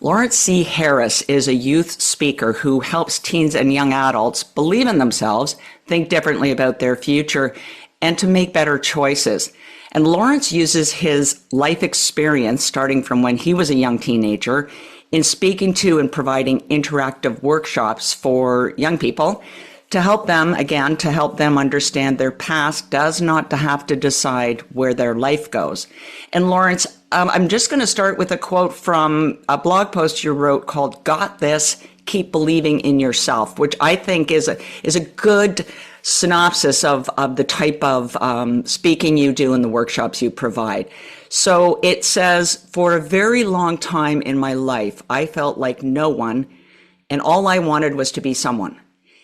Lawrence C. Harris is a youth speaker who helps teens and young adults believe in themselves, think differently about their future, and to make better choices. And Lawrence uses his life experience, starting from when he was a young teenager, in speaking to and providing interactive workshops for young people to help them, again, to help them understand their past does not have to decide where their life goes. And Lawrence, I'm just going to start with a quote from a blog post you wrote called "Got This, Keep Believing in Yourself," which I think is a good synopsis of the type of speaking you do and the workshops you provide. So it says, "For a very long time in my life, I felt like no one, and all I wanted was to be someone.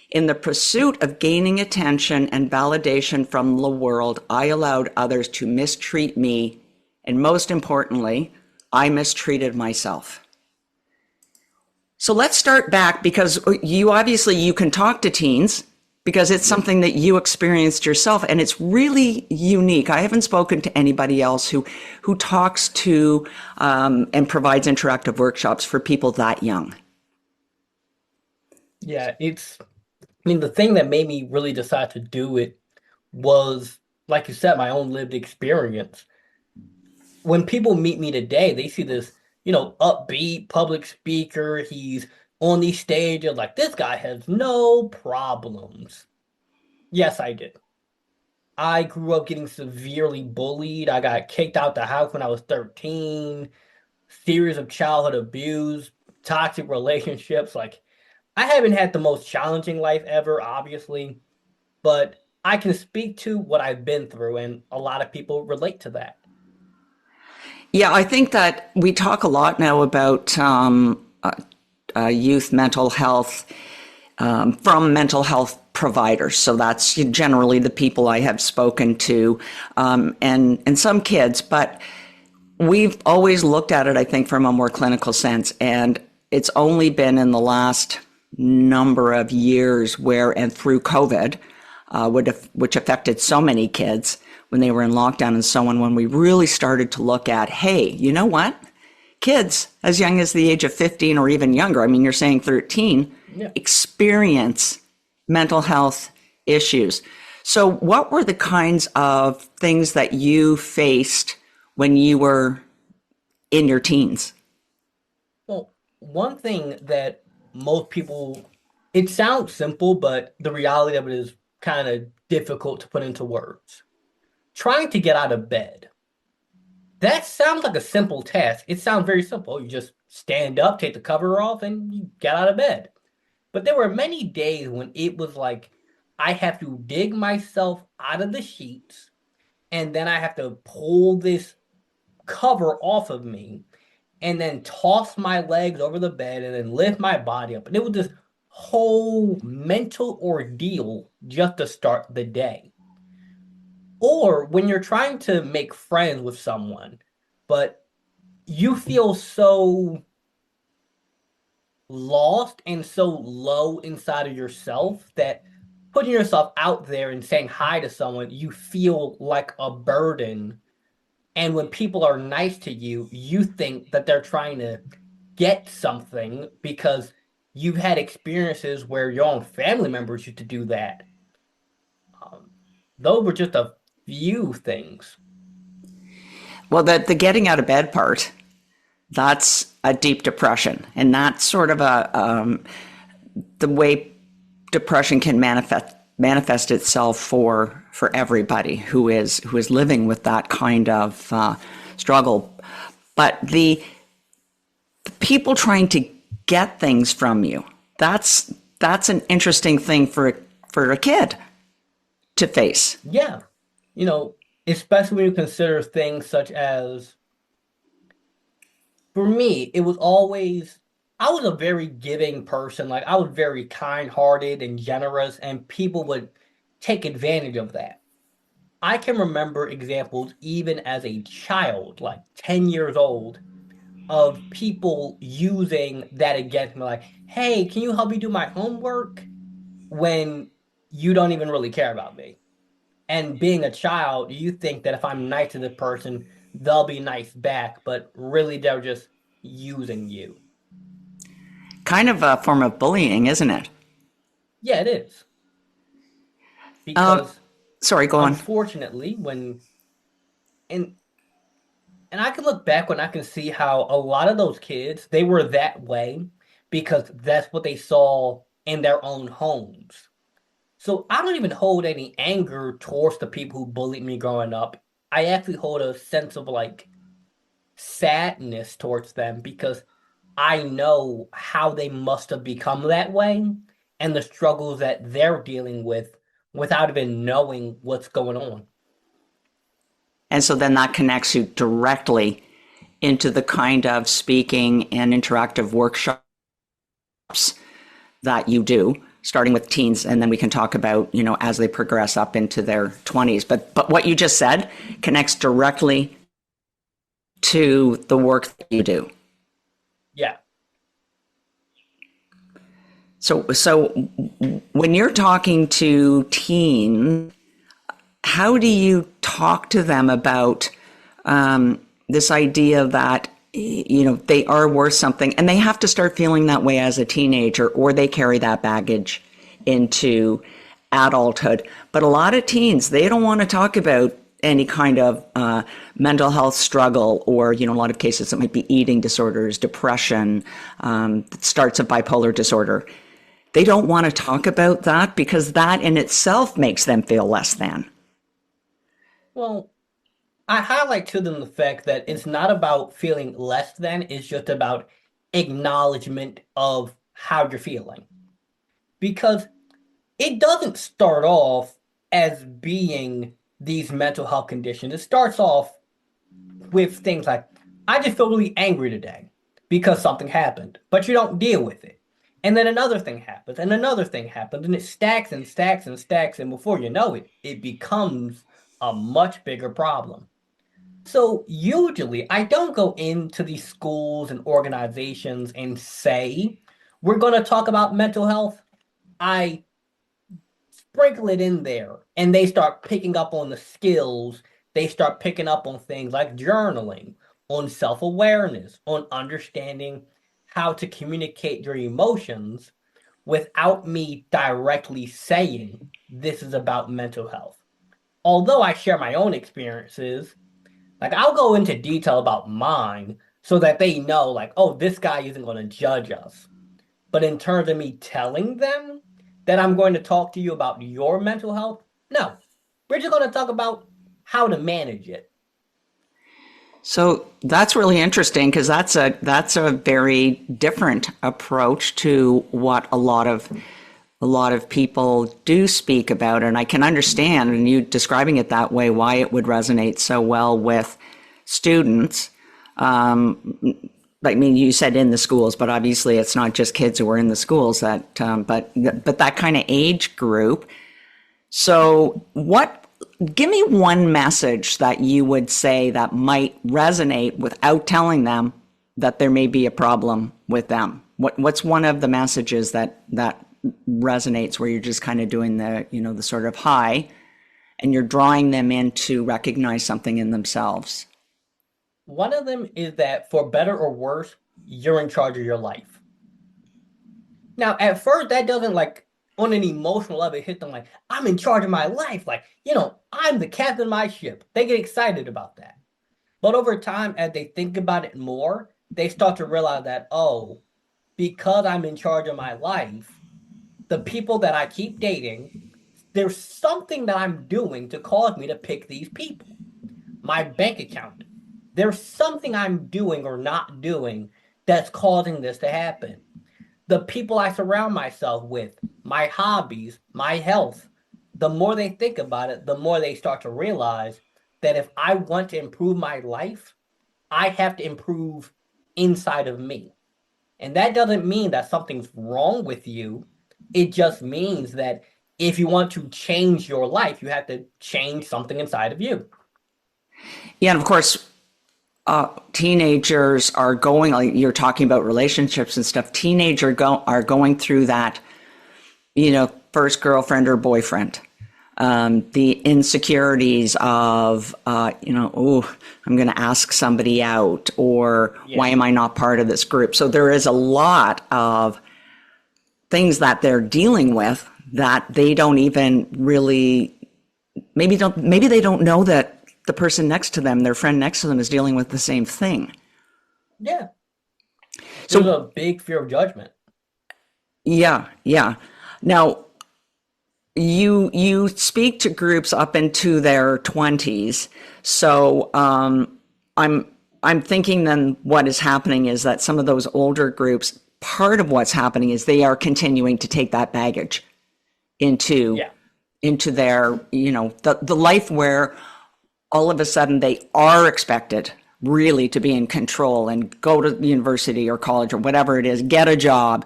In the pursuit of gaining attention and validation from the world, I allowed others to mistreat me, and most importantly, I mistreated myself." So let's start back, because you can talk to teens because it's something that you experienced yourself, and it's really unique. I haven't spoken to anybody else who talks to and provides interactive workshops for people that young. Yeah, the thing that made me really decide to do it was, like you said, my own lived experience. When people meet me today, they see this, upbeat public speaker. He's on these stages, like, this guy has no problems. Yes, I did. I grew up getting severely bullied. I got kicked out the house when I was 13, series of childhood abuse, toxic relationships. Like, I haven't had the most challenging life ever, obviously, but I can speak to what I've been through, and a lot of people relate to that. Yeah, I think that we talk a lot now about youth mental health from mental health providers. So that's generally the people I have spoken to, and some kids. But we've always looked at it, I think, from a more clinical sense. And it's only been in the last number of years where, and through COVID, which affected so many kids when they were in lockdown and so on, when we really started to look at, hey, you know what? Kids as young as the age of 15 or even younger, I mean, you're saying 13, Yeah. experience mental health issues. So what were the kinds of things that you faced when you were in your teens? Well, one thing that most people, it sounds simple, but the reality of it is kind of difficult to put into words. Trying to get out of bed. That sounds like a simple task. It sounds very simple. You just stand up, take the cover off, and you get out of bed. But there were many days when it was like I have to dig myself out of the sheets, and then I have to pull this cover off of me, and then toss my legs over the bed, and then lift my body up. And it was this whole mental ordeal just to start the day. Or when you're trying to make friends with someone, but you feel so lost and so low inside of yourself that putting yourself out there and saying hi to someone, you feel like a burden. And when people are nice to you, you think that they're trying to get something because you've had experiences where your own family members used to do that. Um, those were just a few things. Well, the getting out of bed part, that's a deep depression. And that's sort of the way depression can manifest itself for everybody who is living with that kind of struggle. But the people trying to get things from you, that's an interesting thing for a kid to face. Yeah, you know, especially when you consider things such as, for me, it was always, I was a very giving person. Like, I was very kind-hearted and generous, and people would take advantage of that. I can remember examples even as a child, like 10 years old, of people using that against me, like, hey, can you help me do my homework? When you don't even really care about me. And being a child, you think that if I'm nice to the person, they'll be nice back, but really they're just using you. kind of a form of bullying, isn't it? Yeah, it is. Um, Because Sorry, go on. unfortunately, and and I can look back when I can see how a lot of those kids, they were that way because that's what they saw in their own homes. So I don't even hold any anger towards the people who bullied me growing up. I actually hold a sense of like sadness towards them because I know how they must have become that way and the struggles that they're dealing with without even knowing what's going on. And so then that connects you directly into the kind of speaking and interactive workshops that you do, starting with teens, and then we can talk about, as they progress up into their 20s. But what you just said connects directly to the work that you do. Yeah. So when you're talking to teens, how do you talk to them about this idea that they are worth something, and they have to start feeling that way as a teenager, or they carry that baggage into adulthood? But a lot of teens, they don't want to talk about any kind of mental health struggle, or a lot of cases it might be eating disorders, depression, that starts a bipolar disorder. They don't want to talk about that because that in itself makes them feel less than. Well, I highlight to them the fact that it's not about feeling less than, it's just about acknowledgement of how you're feeling. Because it doesn't start off as being these mental health conditions. It starts off with things like, I just feel really angry today because something happened, but you don't deal with it. And then another thing happens, and another thing happens, and it stacks and stacks and stacks. And before you know it, it becomes a much bigger problem. So usually I don't go into these schools and organizations and say, we're going to talk about mental health. I sprinkle it in there and they start picking up on the skills. They start picking up on things like journaling, on self-awareness, on understanding how to communicate your emotions without me directly saying this is about mental health. Although I share my own experiences, like I'll go into detail about mine so that they know, like, oh, this guy isn't going to judge us. But in terms of me telling them that I'm going to talk to you about your mental health, no. We're just going to talk about how to manage it. So that's really interesting because that's a very different approach to what a lot of people do speak about, and I can understand, and you describing it that way, why it would resonate so well with students. I mean, you said in the schools, but obviously it's not just kids who are in the schools but that kind of age group. So give me one message that you would say that might resonate without telling them that there may be a problem with them. What's one of the messages that resonates, where you're just kind of doing the sort of hi, and you're drawing them in to recognize something in themselves? One of them is that for better or worse, you're in charge of your life. Now, at first, that doesn't like on an emotional level hit them like, I'm in charge of my life. Like, I'm the captain of my ship. They get excited about that. But over time, as they think about it more, they start to realize that, oh, because I'm in charge of my life, the people that I keep dating, there's something that I'm doing to cause me to pick these people. My bank account, there's something I'm doing or not doing that's causing this to happen. The people I surround myself with, my hobbies, my health, the more they think about it, the more they start to realize that if I want to improve my life, I have to improve inside of me. And that doesn't mean that something's wrong with you. It just means that if you want to change your life, you have to change something inside of you. Yeah, and of course, teenagers are going, like you're talking about relationships and stuff. Teenagers are going through that, first girlfriend or boyfriend. the insecurities of, oh, I'm going to ask somebody out, or why Yeah. am I not part of this group? So there is a lot of things that they're dealing with that they don't even really, maybe they don't know that the person next to them, their friend next to them, is dealing with the same thing. Yeah. There's So a big fear of judgment. yeah, yeah. Now, you speak to groups up into their 20s. So I'm thinking then what is happening is that some of those older groups, part of what's happening is they are continuing to take that baggage into Yeah. their, the life where all of a sudden they are expected really to be in control and go to university or college or whatever it is, get a job,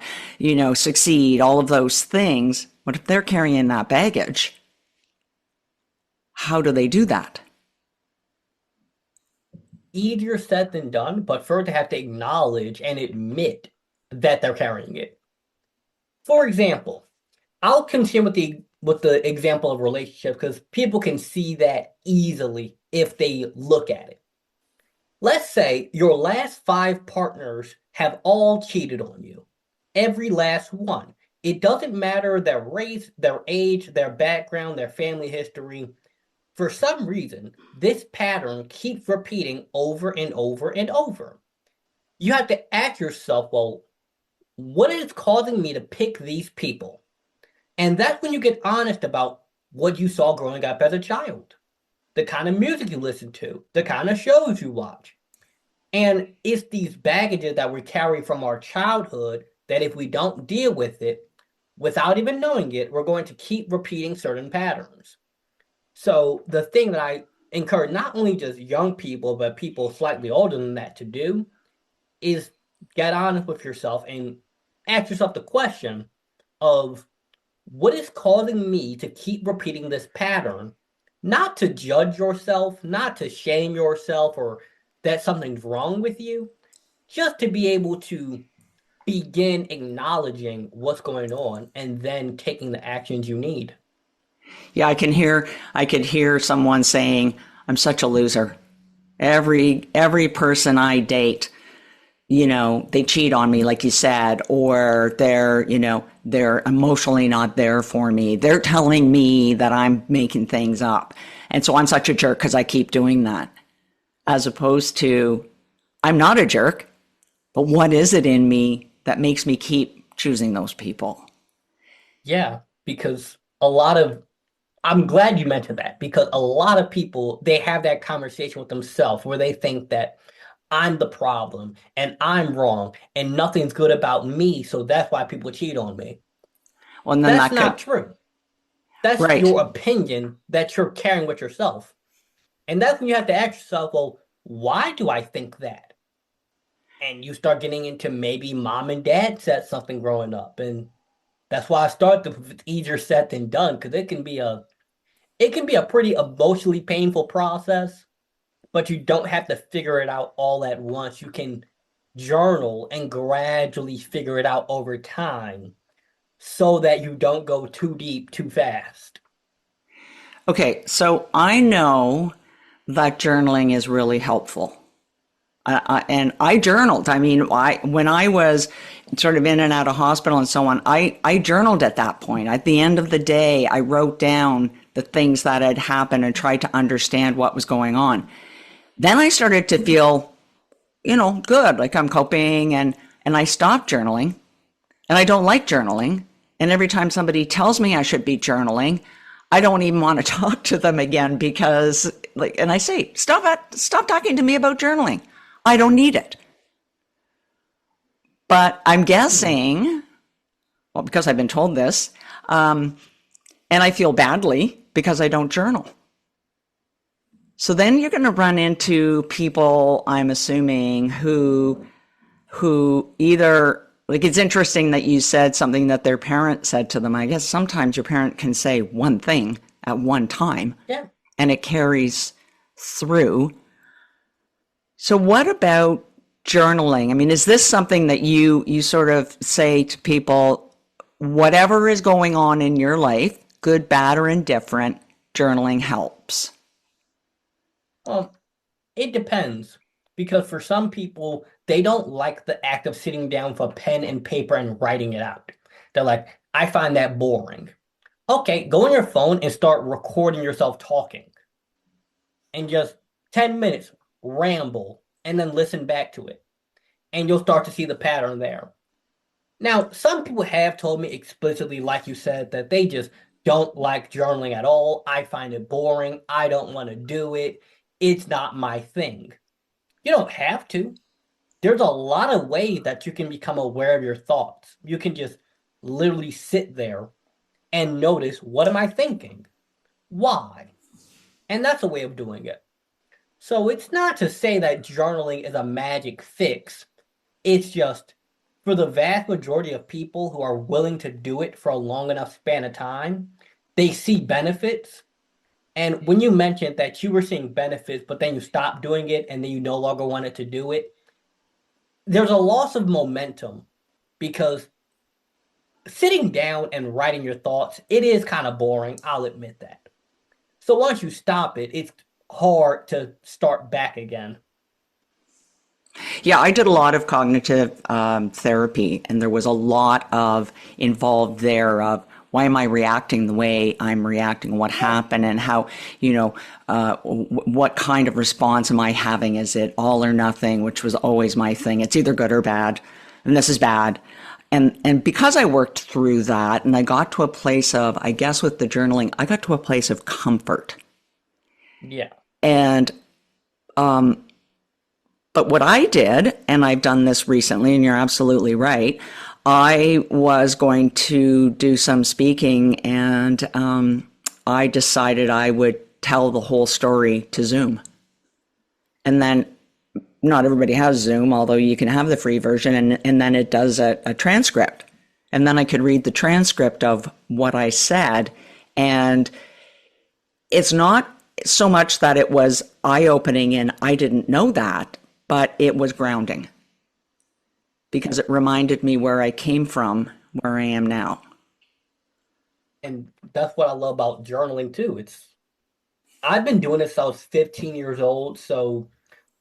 succeed, all of those things. What if they're carrying that baggage? How do they do that? Easier said than done, but first they have to acknowledge and admit that they're carrying it. For example, I'll continue with the example of relationship because people can see that easily if they look at it. Let's say your last five partners have all cheated on you. Every last one. It doesn't matter their race, their age, their background, their family history. For some reason, this pattern keeps repeating over and over and over. You have to ask yourself, well, what is causing me to pick these people? And that's when you get honest about what you saw growing up as a child, the kind of music you listen to, the kind of shows you watch. And it's these baggages that we carry from our childhood that if we don't deal with it, without even knowing it, we're going to keep repeating certain patterns. So the thing that I encourage not only just young people, but people slightly older than that to do is get honest with yourself and ask yourself the question of what is causing me to keep repeating this pattern? Not to judge yourself, not to shame yourself or that something's wrong with you, just to be able to begin acknowledging what's going on and then taking the actions you need. Yeah, I could hear someone saying, I'm such a loser. Every person I date, they cheat on me, like you said, or they're emotionally not there for me. They're telling me that I'm making things up. And so I'm such a jerk because I keep doing that. As opposed to, I'm not a jerk, but what is it in me that makes me keep choosing those people? Yeah, because a lot of I'm glad you mentioned that because a lot of people they have that conversation with themselves where they think that I'm the problem and I'm wrong and nothing's good about me, so that's why people cheat on me. Well, and then That's that not could, true. That's right. your opinion that you're carrying with yourself. And that's when you have to ask yourself, well, why do I think that? And you start getting into maybe mom and dad said something growing up. And that's why I start with easier said than done, because it can be a pretty emotionally painful process, but you don't have to figure it out all at once. You can journal and gradually figure it out over time so that you don't go too deep too fast. Okay, so I know that journaling is really helpful. And I journaled. I mean, when I was sort of in and out of hospital and so on, I journaled at that point. At the end of the day, I wrote down the things that had happened and tried to understand what was going on. Then I started to feel, good, like I'm coping, and I stopped journaling. And I don't like journaling. And every time somebody tells me I should be journaling, I don't even want to talk to them again because, and I say, stop talking to me about journaling. I don't need it. But I'm guessing, well, because I've been told this, and I feel badly because I don't journal. So then you're going to run into people, I'm assuming, who either, like, it's interesting that you said something that their parent said to them. I guess sometimes your parent can say one thing at one time Yeah. and it carries through. So what about journaling? I mean, is this something that you sort of say to people, whatever is going on in your life, good, bad, or indifferent, journaling helps? Um, it depends because for some people, they don't like the act of sitting down with a pen and paper and writing it out. They're like, I find that boring. Okay, go on your phone and start recording yourself talking and just 10 minutes ramble and then listen back to it. And you'll start to see the pattern there. Now, some people have told me explicitly, like you said, that they just don't like journaling at all. I find it boring. I don't want to do it. It's not my thing. You don't have to. There's a lot of ways that you can become aware of your thoughts. You can just literally sit there and notice, what am I thinking? Why? And that's a way of doing it. So it's not to say that journaling is a magic fix. It's just for the vast majority of people who are willing to do it for a long enough span of time, they see benefits. And when you mentioned that you were seeing benefits, but then you stopped doing it and then you no longer wanted to do it, there's a loss of momentum because sitting down and writing your thoughts, it is kind of boring. I'll admit that. So once you stop it, it's hard to start back again. Yeah, I did a lot of cognitive therapy, and there was a lot of involved there of why am I reacting the way I'm reacting, what happened, and how, what kind of response am I having? Is it all or nothing, which was always my thing. It's either good or bad, and this is bad. And because I worked through that and I got to a place of, I guess with the journaling, I got to a place of comfort. Yeah. And but what I did, and I've done this recently, and you're absolutely right, I was going to do some speaking, and I decided I would tell the whole story to Zoom. And then not everybody has Zoom, although you can have the free version, and then it does a transcript. And then I could read the transcript of what I said. And it's not so much that it was eye-opening and I didn't know that, but it was grounding because it reminded me where I came from, where I am now. And that's what I love about journaling too. I've been doing this since I was 15 years old, so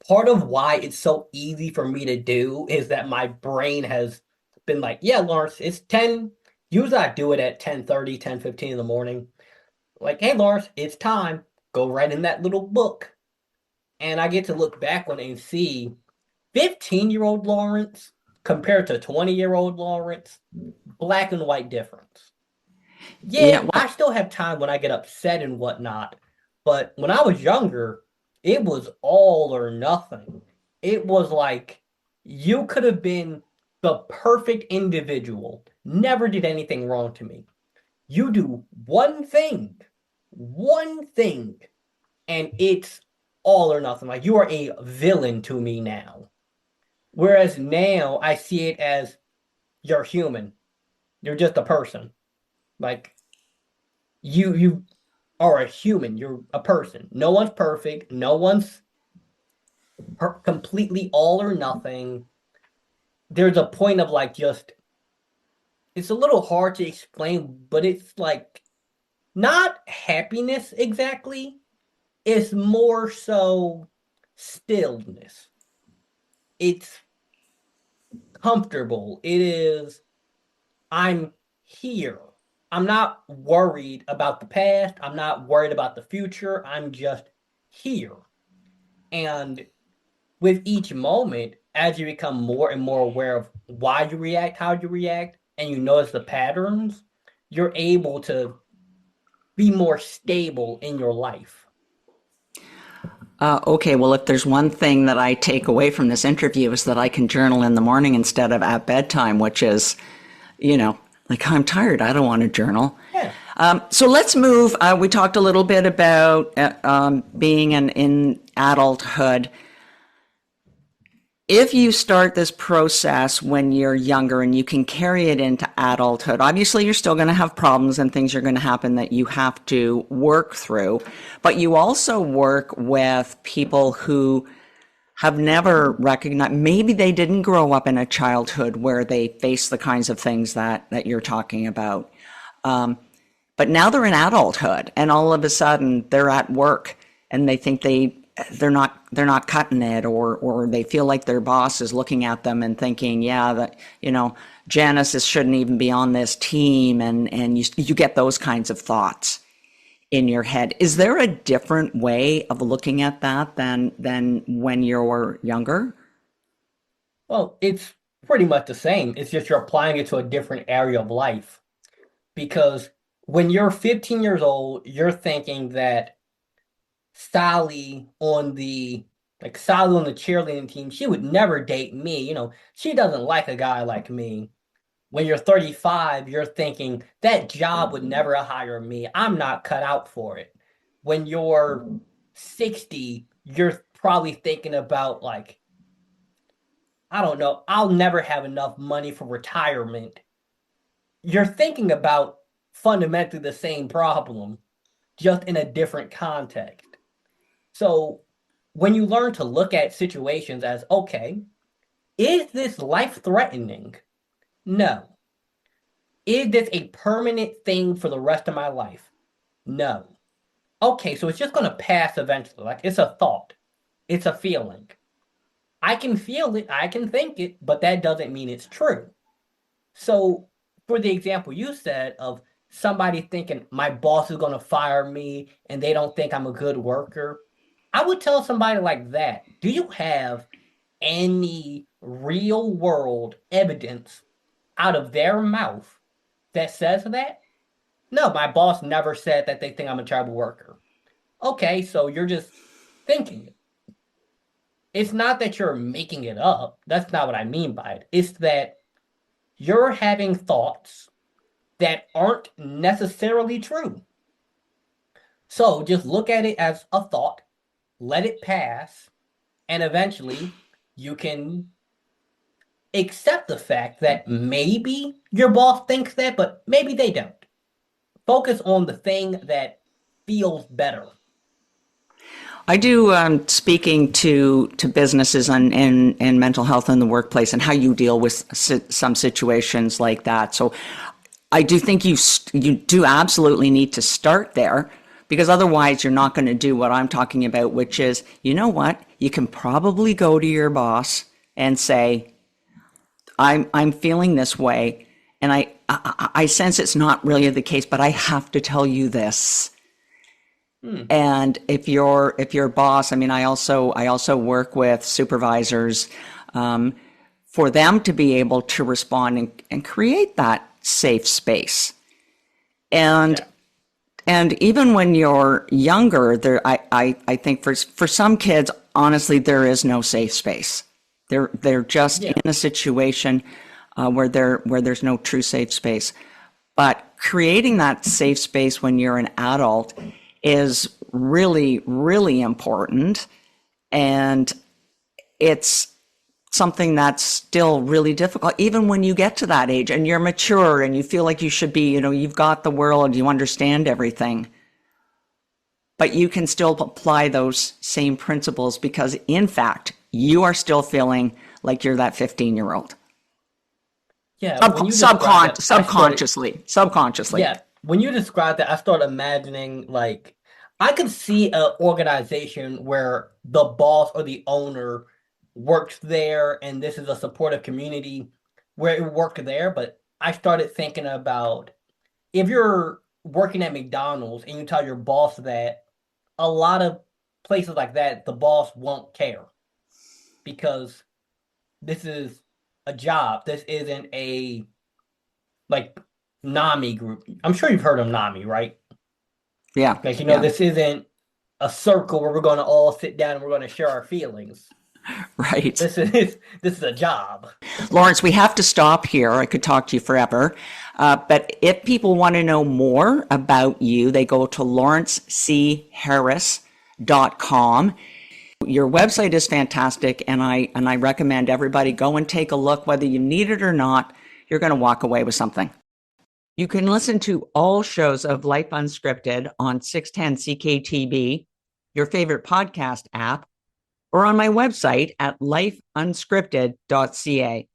part of why it's so easy for me to do is that my brain has been like, yeah, Lawrence, it's 10. Usually I do it at 10:30, 10:15 in the morning. Like, hey, Lawrence, it's time. Go write in that little book. And I get to look back on it and see 15-year-old Lawrence compared to 20-year-old Lawrence, black and white difference. Yeah, Yeah, I well, still have time when I get upset and whatnot. But when I was younger, it was all or nothing. It was like you could have been the perfect individual, never did anything wrong to me. You do one thing, and it's all or nothing. Like you are a villain to me now. Whereas now I see it as you're human. You're just a person. Like you are a human. You're a person. No one's perfect. No one's completely all or nothing. There's a point of like just it's a little hard to explain, but it's like not happiness exactly. It's more so stillness. It's comfortable. It is I'm here. I'm not worried about the past. I'm not worried about the future. I'm just here. And with each moment, as you become more and more aware of why you react, how you react, and you notice the patterns, you're able to be more stable in your life. okay, well, if there's one thing that I take away from this interview is that I can journal in the morning instead of at bedtime, which is, like I'm tired. I don't want to journal. Yeah. So let's move. We talked a little bit about being in adulthood. If you start this process when you're younger and you can carry it into adulthood, obviously you're still going to have problems and things are going to happen that you have to work through. But you also work with people who have never recognized, maybe they didn't grow up in a childhood where they face the kinds of things that you're talking about. But But now they're in adulthood, and all of a sudden they're at work, and they think they're not cutting it, or they feel like their boss is looking at them and thinking, yeah, that Janice shouldn't even be on this team, and you get those kinds of thoughts in your head. Is there a different way of looking at that than when you're younger? Well, it's pretty much the same. It's just you're applying it to a different area of life. Because when you're 15 years old, you're thinking that Sally on the Sally on the cheerleading team, she would never date me. She doesn't like a guy like me. When you're 35, you're thinking that job would never hire me. I'm not cut out for it. When you're 60, you're probably thinking about I don't know, I'll never have enough money for retirement. You're thinking about fundamentally the same problem, just in a different context. So when you learn to look at situations as, okay, is this life threatening? No. Is this a permanent thing for the rest of my life? No. Okay, so it's just going to pass eventually. It's a thought, it's a feeling. I can feel it, I can think it, but that doesn't mean it's true. So, for the example you said of somebody thinking my boss is going to fire me and they don't think I'm a good worker, I would tell somebody like that, do you have any real world evidence out of their mouth that says that? No, my boss never said that they think I'm a terrible worker. Okay, so you're just thinking it. It's not that you're making it up. That's not what I mean by it. It's that you're having thoughts that aren't necessarily true. So just look at it as a thought, let it pass, and eventually you can accept the fact that maybe your boss thinks that, but maybe they don't. Focus on the thing that feels better. I do speaking to businesses and mental health in the workplace and how you deal with some situations like that. So I do think you do absolutely need to start there, because otherwise you're not going to do what I'm talking about, which is, you know what, you can probably go to your boss and say, I'm feeling this way, and I sense it's not really the case, but I have to tell you this. And if your boss, I mean, I also work with supervisors, for them to be able to respond and create that safe space. And Yeah. and even when you're younger, I think for some kids, honestly, there is no safe space. They're just Yeah. in a situation where there's no true safe space. But creating that safe space when you're an adult is really, really important. And it's something that's still really difficult, even when you get to that age and you're mature and you feel like you should be, you've got the world, you understand everything. But you can still apply those same principles because, in fact, you are still feeling like you're that 15-year-old. Yeah, when you describe that, Subconsciously. yeah, when you describe that, I start imagining I could see an organization where the boss or the owner works there and this is a supportive community where it worked there, but I started thinking about if you're working at McDonald's and you tell your boss that, a lot of places like that, the boss won't care because this is a job. This isn't a like NAMI group. I'm sure you've heard of NAMI, right? Yeah, yeah, This isn't a circle where we're going to all sit down and we're going to share our feelings. right. This is a job. Lawrence, we have to stop here. I could talk to you forever. But if people want to know more about you, they go to lawrencecharris.com. Your website is fantastic, and I recommend everybody go and take a look. Whether you need it or not, you're going to walk away with something. You can listen to all shows of Life Unscripted on 610 CKTB, your favorite podcast app, or on my website at lifeunscripted.ca.